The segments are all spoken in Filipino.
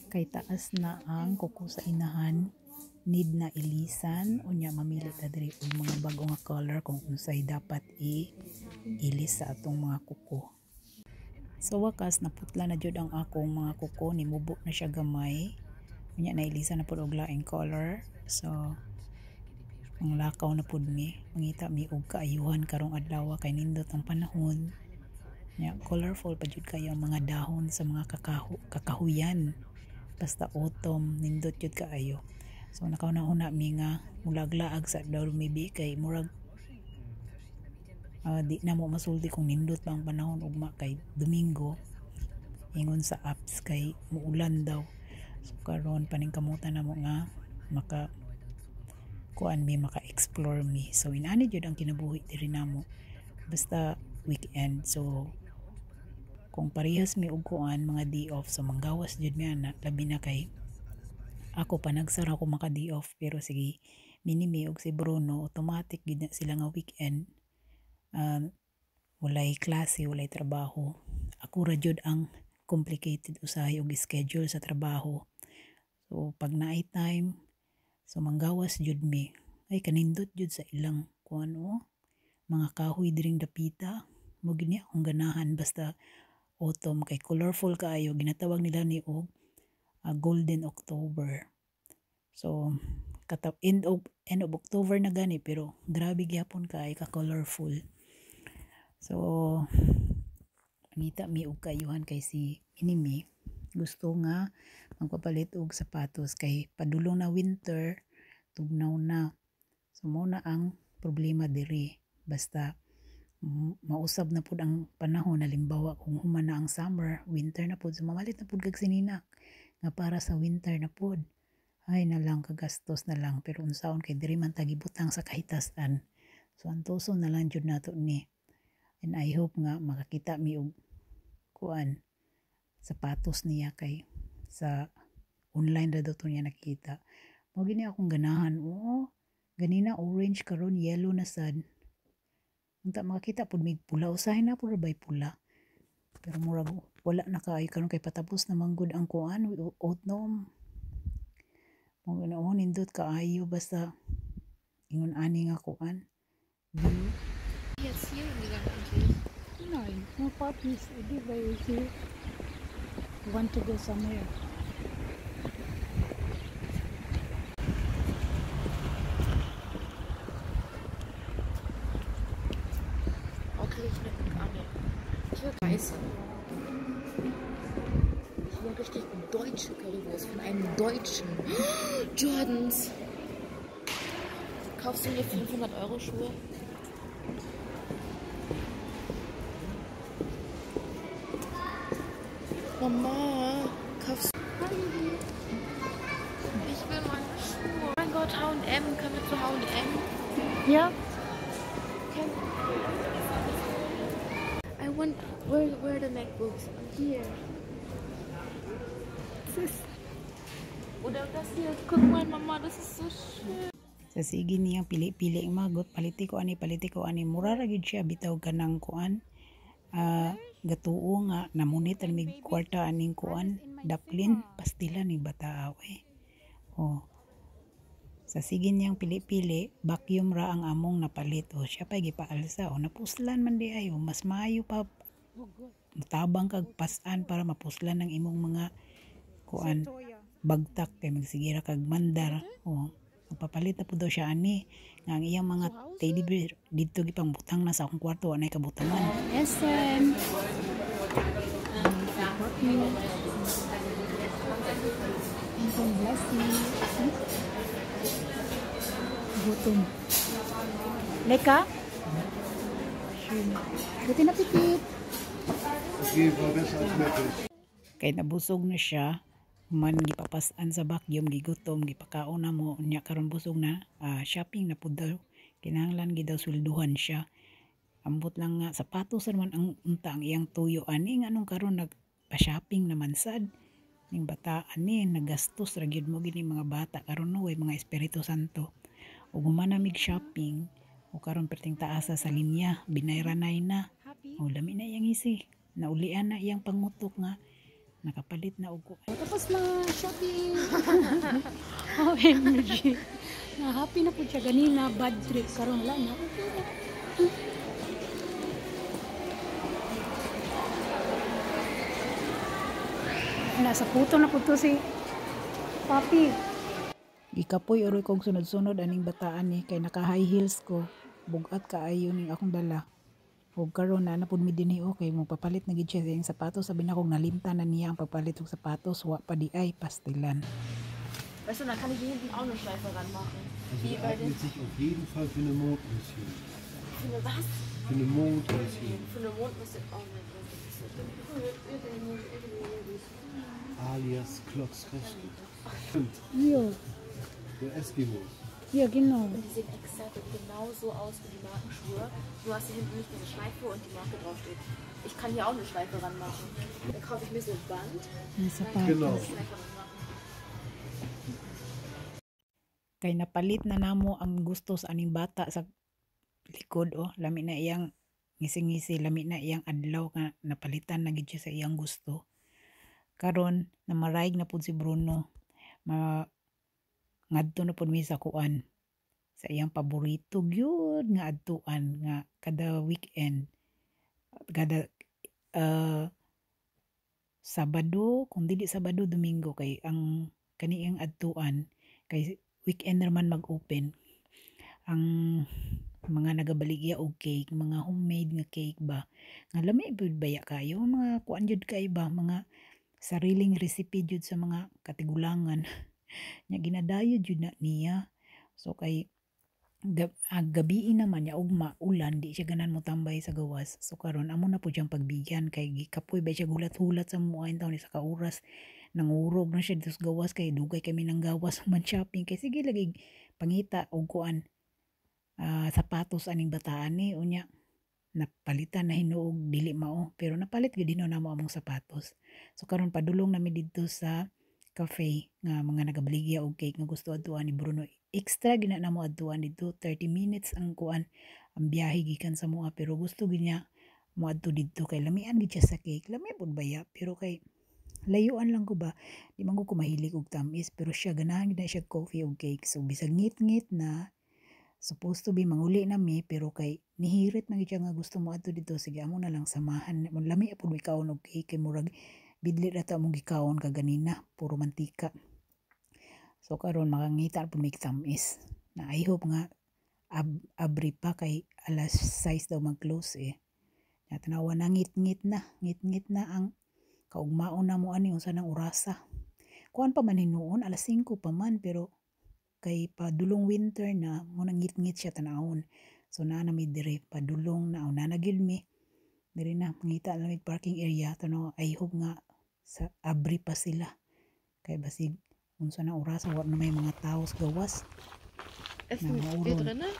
Kay taas na ang kuko sa inahan, need na ilisan unya mamili ta diri og mga bag-o nga color kung unsay dapat ilis sa atong mga kuko. Sa wakas naputla na jud ang akong mga kuko, nimubo na siya gamay unya nailisan na pud og laing color. So ang lakaw na pud mi, mangita mi og kaayuhan karong adlaw kay nindot ang panahon. Nya colorful pa jud kayo ang mga dahon sa mga kakahuyan. Basta autumn nindot jud kaayo. So nakauna-una mi nga mulaglaag sa dormibi kay murag di na mo masulti kung nindot pa ang panahon ugma kay Domingo ingon sa apps kay muulan daw. So karon paningkamutan na mo nga maka explore mi. So inani jud ang kinabuhi diri namo basta weekend. So kung parehas mi og kuan mga day off, so manggawas jud mi ana, labi na kay ako pa nagsara ko maka day off, pero sige minimi og si Bruno automatic gid na sila nga weekend walay klase, walay trabaho. Ako ra jud ang complicated usahay og schedule sa trabaho. So pag naay time, so manggawas jud mi. Ay kanindot jud sa ilang kuan mga kahoy diring dapita. Mo gini akong ganahan basta autumn kay colorful kaayo, ginatawag nila ni og golden October. So end of October na gani pero grabe gyapon kay ka colorful. So ngita mi og kaayuhan kay si Inimi gusto nga magpapalit og sapatos kay padulong na winter, tugnaw na. So mo na ang problema diri, basta mausab na pud ang panahon, halimbawa kung human na ang summer, winter na pud, so mamalit na pud kag sininak nga para sa winter na pud. Ay na lang, kagastos na lang, pero unsaon kay diri man tagibutang sa kahitasan. So antuson na lang jud nato ni, and I hope nga makakita mi og kuan sapatos niya kay sa online ra daw to niya nakita. Mo gini akong ganahan. Ganina orange karon yellow na sad. Unta makakita pud mig pula, usahay na pud bay pula. Pero murag wala na kaayo karon kay patapos na manggod ang kuan autumn. Mo ganaon nindot kaayo basta ingon ani nga kuan. Yes, you No, no puppies. I give away here. Want to go somewhere. Okay, ich bin an den Türkei. Hier richtig deutsche Currywurst von einem Deutschen. Jordans. Kaufst du mir 500 € Schuhe? Mama, kaufst du... Ich will meine Schuhe. Oh mein Gott, H&M. Können wir zu H&M? Ja. I want... Where are the MacBooks? Here. Oder das hier. Guck mal, Mama, das ist so schön. Sa sige niyang pili-pili magot, paliti ko ani, mura ra gyud siya bitaw kanang kuan. Gatuo nga namunit ang mig kwarta aning kuan, daplin, pastila ni bata away. Oh. Sa sige niyang pili-pili, vacuum ra ang among napalit. O siya pa gipaalsa, o napuslan man di ay, o mas maayo pa tabang kag pasan para mapuslan ng imong mga kuan bagtak kay magsigira kag mandar. O magpapalit na po daw siya ani nga ang iyang mga teddy bear dito gipang butang na sa akong kwarto anay kabutangan. SM gutom. Leka? Buti na pitit. Kay nabusog na siya, man gipapasan sa vacuum, gigutom, gipakaon na mo, nya karon busog na, shopping na pud daw. Kinahanglan gid daw sulduhan siya. Ambot lang nga sapatos naman ang unta ang iyang tuyo ani nga anong karon nagpa-shopping naman sad. Ning bata ani nagastos ra gyud mo gini mga bata karon no way mga Espiritu Santo. Ug humanamig shopping o karon perting taasa sa linya, binayranay na. O lami na iyang isi. Naulian na iyang pangutok nga nakapalit na og tapos na shopping. OMG. Na happy na po siya ganina, bad trip karon wala na. Nasa puto na po to si Papi. Gikapoy oroy kong sunod-sunod aning bataan ni kay naka high heels ko. Bugat kaayo ning akong dala. Ug karon na napud mi dinhi okay mo papalit na gid siya sa iyang sapatos, sabi na kong nalimtan na niya ang pagpalit og sapatos, wa pa di ay pastilan. Weißt du, dann kann ich hier hinten auch eine Schleife ranmachen. Also eignet sich auf jeden Fall für eine Mondmission. Für eine was? Für eine Mondmission. Für eine Mondmission. Oh mein Gott, das ist so dumm. Alias Klotzkoski. Stimmt. Ja, Der Eskimos. ja genau. Und die sehen exakt genau so aus wie die Markenschuhe. Du hast hier hinten nicht diese Schleife und die Marke draufsteht. Ich kann hier auch eine Schleife ranmachen. Dann kaufe ich mir so ein Band. Ang sapatos. Genau. Schleife ranmachen. Kay napalit na namo ang gusto sa aning bata sa likod lami na iyang ngisi-ngisi, lami na iyang adlaw nga napalitan na gid siya sa iyang gusto. Karon namaraig na pud si Bruno. Ngadto na pud mi sa kuan sa iyang paborito gyud nga adtuan nga kada weekend, kada Sabado, kung dili Sabado, Domingo kay ang kaniang adtuan kay weekend naman mag-open ang mga nagabaligya og cake, mga homemade nga cake ba nga lami pud baya kayo mga kuan jud kay ba mga sariling recipe jud sa mga katigulangan nya ginadayo jud na niya. So kay gabi naman niya ugma ulan di siya ganan mo tambay sa gawas. So karon amo na po siyang pagbigyan kay gikapoy ba siya gulat-hulat sa muain taon sa kauras nangurog na siya dito sa gawas kay dugay kami ng gawas man shopping kay sige lagi pangita og kuan sapatos aning bataan ni unya napalitan na hinuog dili mao pero napalit gid na mo among sapatos. So karon padulong nami didto sa cafe nga mga nagabaligya og cake nga gusto adtuan ni Bruno. Extra gina na mo adtuan dito 30 minutes ang kuan ang biyahe gikan sa mua pero gusto gid niya mo adto didto kay lamian gid siya sa cake. Lami pud baya pero kay layuan lang ko ba di man ko mahilig og tamis pero siya ganahan gid na siya coffee og cake. So bisag ngit-ngit na supposed to be manguli na mi pero kay nihirit na gid siya nga gusto mo adto dito sige amo na lang samahan mo lami pud mi kaon og cake kay murag bidli ra ta mong gikaon kaganina puro mantika. So karon makangita pud mi tamis na I hope nga abri pa kay alas 6 daw mag-close Natanawa na ngit-ngit na ang kaugmaon na mo ani unsa nang orasa. Kuan pa man hinuon alas 5 pa man pero kay padulong winter na mo nang ngit-ngit siya tanahon. So na mi dire padulong na una na gyud mi. Dire na mangita na mi parking area tanaw I hope nga sa abri pa sila. Kay basig unsa na orasa wa na may mga tao sa gawas. Essen Na, wir mauron. drinnen?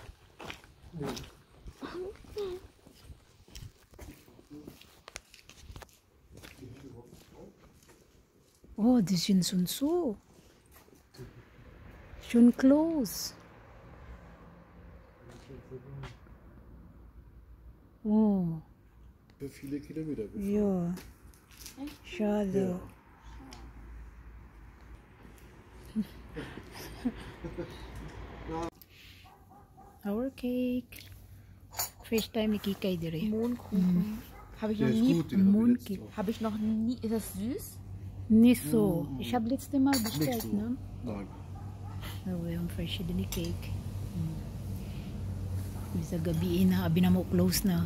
Oh, das sind schon so. Schon close. Oh, Für viele Kilometer. ja. Schade. Our cake. First time ikikay dire. Mohnkuchen. Habe ich Der noch ist nie. gut, den haben wir Mundki. letztes Mal. Habe ich noch nie. Ist das süß? Nicht so. Ich habe letzte Mal bestellt, so. ne? Nein. Oh, we have verschiedene cake. Bisa gabi na, abi na mo close na.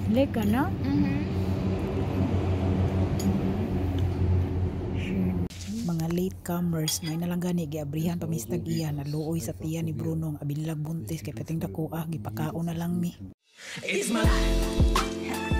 Lecker, na? Mga latecomers, may nalang gani giabrihan pamistag iya na luoy sa tiyan ni Bruno ang abinlag buntis kay pating dako gipakao na lang mi. It's my life.